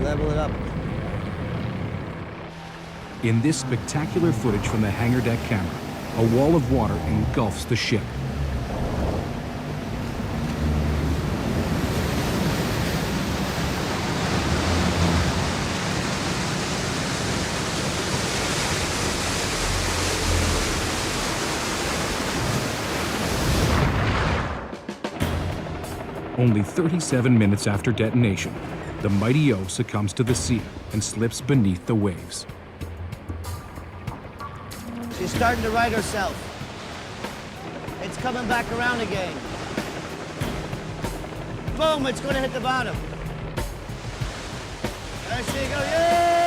Level it up. In this spectacular footage from the hangar deck camera, a wall of water engulfs the ship. Only 37 minutes after detonation, the mighty O succumbs to the sea and slips beneath the waves. She's starting to right herself. It's coming back around again. Boom, it's going to hit the bottom. There she goes, yay!